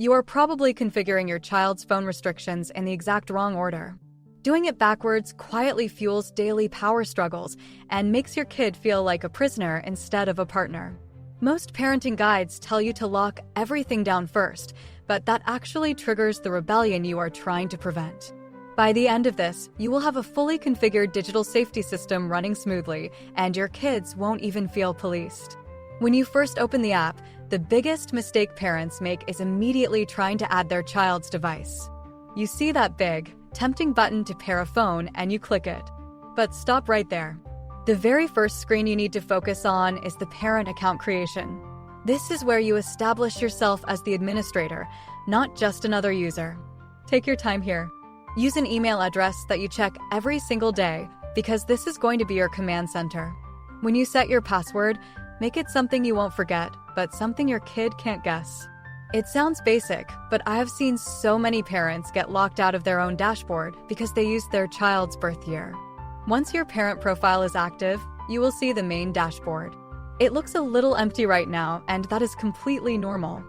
You are probably configuring your child's phone restrictions in the exact wrong order. Doing it backwards quietly fuels daily power struggles and makes your kid feel like a prisoner instead of a partner. Most parenting guides tell you to lock everything down first, but that actually triggers the rebellion you are trying to prevent. By the end of this, you will have a fully configured digital safety system running smoothly, and your kids won't even feel policed. When you first open the app, the biggest mistake parents make is immediately trying to add their child's device. You see that big, tempting button to pair a phone and you click it. But stop right there. The very first screen you need to focus on is the parent account creation. This is where you establish yourself as the administrator, not just another user. Take your time here. Use an email address that you check every single day because this is going to be your command center. When you set your password, make it something you won't forget, but something your kid can't guess. It sounds basic, but I have seen so many parents get locked out of their own dashboard because they used their child's birth year. Once your parent profile is active, you will see the main dashboard. It looks a little empty right now, and that is completely normal.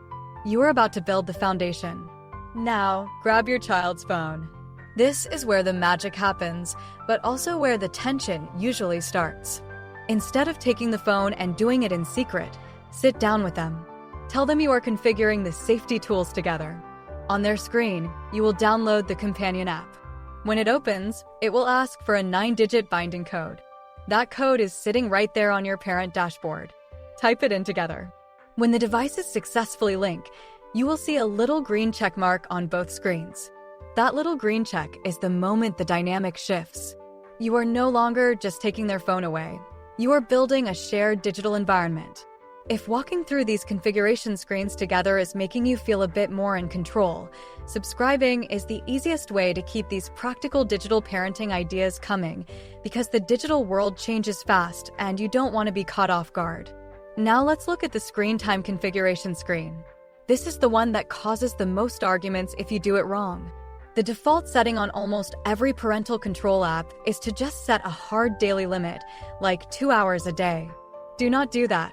You are about to build the foundation. Now, grab your child's phone. This is where the magic happens, but also where the tension usually starts. Instead of taking the phone and doing it in secret, sit down with them. Tell them you are configuring the safety tools together. On their screen, you will download the companion app. When it opens, it will ask for a 9-digit binding code. That code is sitting right there on your parent dashboard. Type it in together. When the devices successfully link, you will see a little green check mark on both screens. That little green check is the moment the dynamic shifts. You are no longer just taking their phone away. You are building a shared digital environment. If walking through these configuration screens together is making you feel a bit more in control, subscribing is the easiest way to keep these practical digital parenting ideas coming because the digital world changes fast and you don't want to be caught off guard. Now let's look at the screen time configuration screen. This is the one that causes the most arguments if you do it wrong. The default setting on almost every parental control app is to just set a hard daily limit, like 2 hours a day. Do not do that.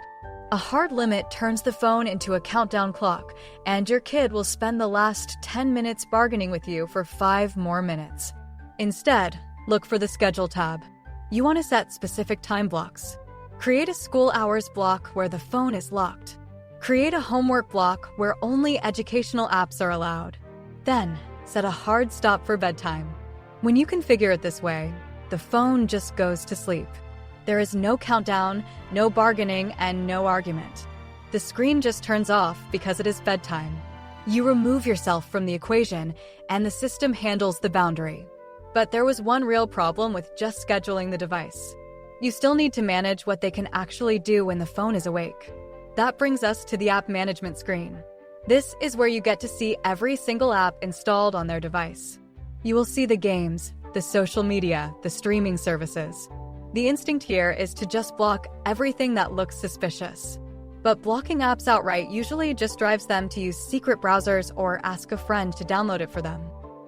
A hard limit turns the phone into a countdown clock, and your kid will spend the last 10 minutes bargaining with you for 5 more minutes. Instead, look for the Schedule tab. You want to set specific time blocks. Create a school hours block where the phone is locked. Create a homework block where only educational apps are allowed. Then, set a hard stop for bedtime. When you configure it this way, the phone just goes to sleep. There is no countdown, no bargaining, and no argument. The screen just turns off because it is bedtime. You remove yourself from the equation, and the system handles the boundary. But there was one real problem with just scheduling the device. You still need to manage what they can actually do when the phone is awake. That brings us to the app management screen. This is where you get to see every single app installed on their device. You will see the games, the social media, the streaming services. The instinct here is to just block everything that looks suspicious. But blocking apps outright usually just drives them to use secret browsers or ask a friend to download it for them.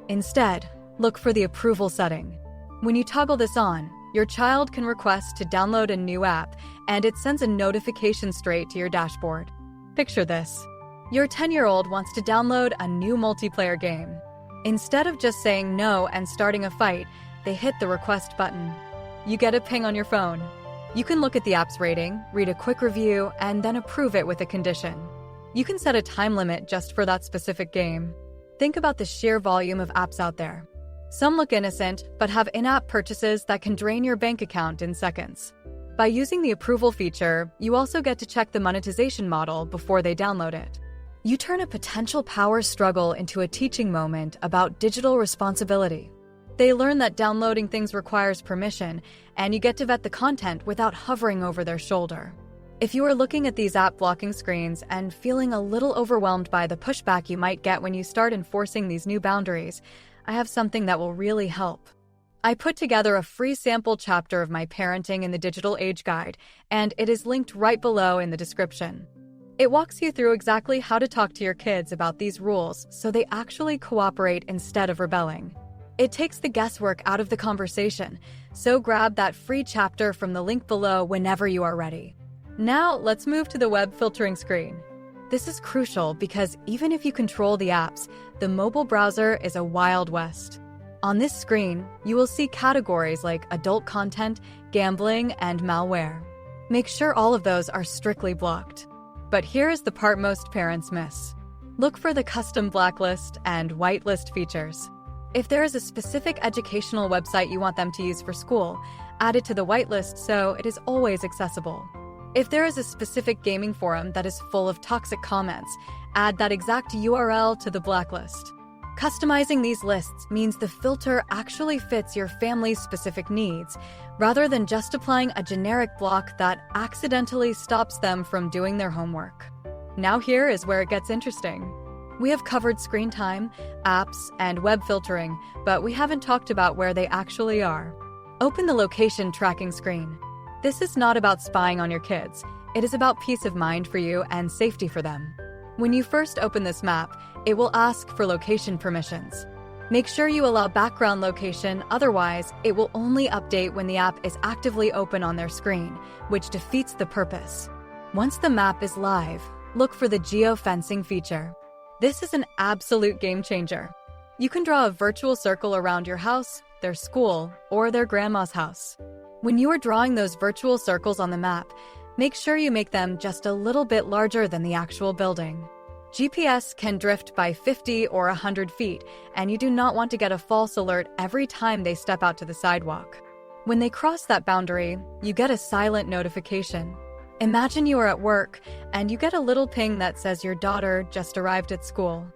Instead, look for the approval setting. When you toggle this on, your child can request to download a new app, and it sends a notification straight to your dashboard. Picture this. Your 10-year-old wants to download a new multiplayer game. Instead of just saying no and starting a fight, they hit the request button. You get a ping on your phone. You can look at the app's rating, read a quick review, and then approve it with a condition. You can set a time limit just for that specific game. Think about the sheer volume of apps out there. Some look innocent, but have in-app purchases that can drain your bank account in seconds. By using the approval feature, you also get to check the monetization model before they download it. You turn a potential power struggle into a teaching moment about digital responsibility. They learn that downloading things requires permission, and you get to vet the content without hovering over their shoulder. If you are looking at these app blocking screens and feeling a little overwhelmed by the pushback you might get when you start enforcing these new boundaries, I have something that will really help. I put together a free sample chapter of my Parenting in the Digital Age guide, and it is linked right below in the description. It walks you through exactly how to talk to your kids about these rules so they actually cooperate instead of rebelling. It takes the guesswork out of the conversation, so grab that free chapter from the link below whenever you are ready. Now, let's move to the web filtering screen. This is crucial because even if you control the apps, the mobile browser is a wild west. On this screen, you will see categories like adult content, gambling, and malware. Make sure all of those are strictly blocked. But here is the part most parents miss. Look for the custom blacklist and whitelist features. If there is a specific educational website you want them to use for school, add it to the whitelist so it is always accessible. If there is a specific gaming forum that is full of toxic comments, add that exact URL to the blacklist. Customizing these lists means the filter actually fits your family's specific needs, rather than just applying a generic block that accidentally stops them from doing their homework. Now here is where it gets interesting. We have covered screen time, apps, and web filtering, but we haven't talked about where they actually are. Open the location tracking screen. This is not about spying on your kids. It is about peace of mind for you and safety for them. When you first open this map, it will ask for location permissions. Make sure you allow background location, otherwise, it will only update when the app is actively open on their screen, which defeats the purpose. Once the map is live, look for the geofencing feature. This is an absolute game changer. You can draw a virtual circle around your house, their school, or their grandma's house. When you are drawing those virtual circles on the map, make sure you make them just a little bit larger than the actual building. GPS can drift by 50 or 100 feet, and you do not want to get a false alert every time they step out to the sidewalk. When they cross that boundary, you get a silent notification. Imagine you are at work, and you get a little ping that says your daughter just arrived at school.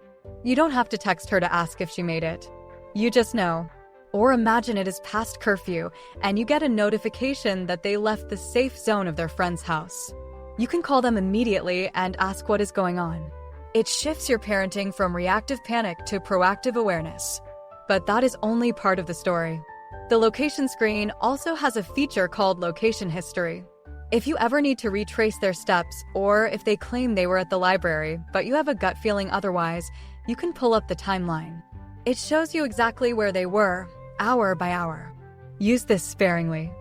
You don't have to text her to ask if she made it. You just know. Or imagine it is past curfew, and you get a notification that they left the safe zone of their friend's house. You can call them immediately and ask what is going on. It shifts your parenting from reactive panic to proactive awareness. But that is only part of the story. The location screen also has a feature called Location History. If you ever need to retrace their steps, or if they claim they were at the library, but you have a gut feeling otherwise, you can pull up the timeline. It shows you exactly where they were, hour by hour. Use this sparingly.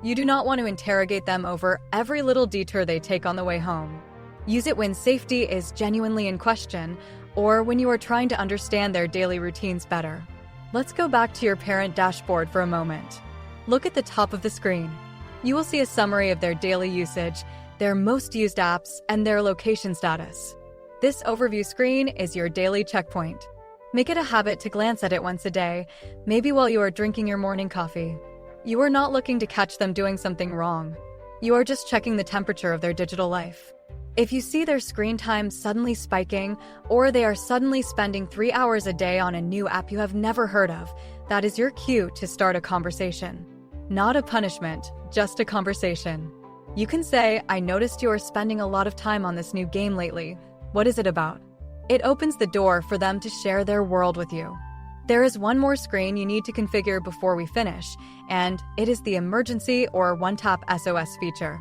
You do not want to interrogate them over every little detour they take on the way home. Use it when safety is genuinely in question, or when you are trying to understand their daily routines better. Let's go back to your parent dashboard for a moment. Look at the top of the screen. You will see a summary of their daily usage, their most used apps, and their location status. This overview screen is your daily checkpoint. Make it a habit to glance at it once a day, maybe while you are drinking your morning coffee. You are not looking to catch them doing something wrong. You are just checking the temperature of their digital life. If you see their screen time suddenly spiking, or they are suddenly spending 3 hours a day on a new app you have never heard of, that is your cue to start a conversation. Not a punishment, just a conversation. You can say, I noticed you are spending a lot of time on this new game lately. What is it about? It opens the door for them to share their world with you. There is one more screen you need to configure before we finish, and it is the emergency or one-tap SOS feature.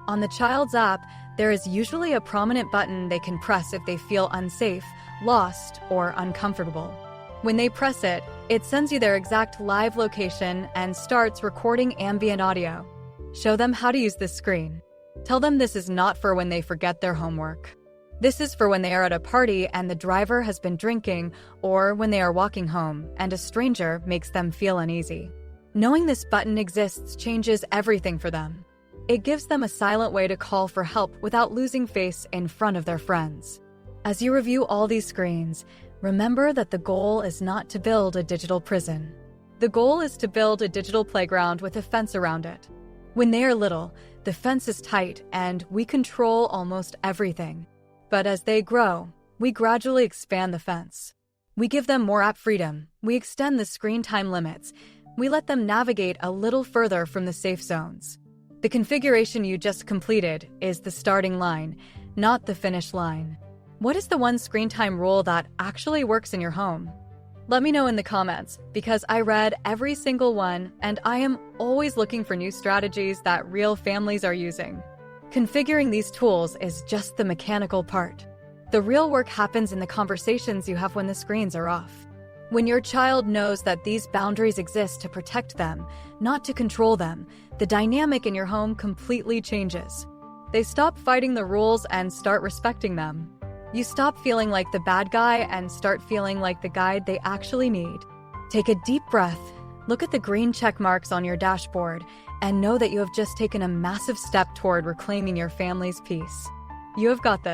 On the child's app, there is usually a prominent button they can press if they feel unsafe, lost, or uncomfortable. When they press it, it sends you their exact live location and starts recording ambient audio. Show them how to use this screen. Tell them this is not for when they forget their homework. This is for when they are at a party and the driver has been drinking, or when they are walking home and a stranger makes them feel uneasy. Knowing this button exists changes everything for them. It gives them a silent way to call for help without losing face in front of their friends. As you review all these screens, remember that the goal is not to build a digital prison. The goal is to build a digital playground with a fence around it. When they are little, the fence is tight and we control almost everything. But as they grow, we gradually expand the fence. We give them more app freedom, we extend the screen time limits, we let them navigate a little further from the safe zones. The configuration you just completed is the starting line, not the finish line. What is the one screen time rule that actually works in your home? Let me know in the comments, because I read every single one and I am always looking for new strategies that real families are using. Configuring these tools is just the mechanical part. The real work happens in the conversations you have when the screens are off. When your child knows that these boundaries exist to protect them, not to control them, the dynamic in your home completely changes. They stop fighting the rules and start respecting them. You stop feeling like the bad guy and start feeling like the guide they actually need. Take a deep breath, look at the green check marks on your dashboard, and know that you have just taken a massive step toward reclaiming your family's peace. You have got this.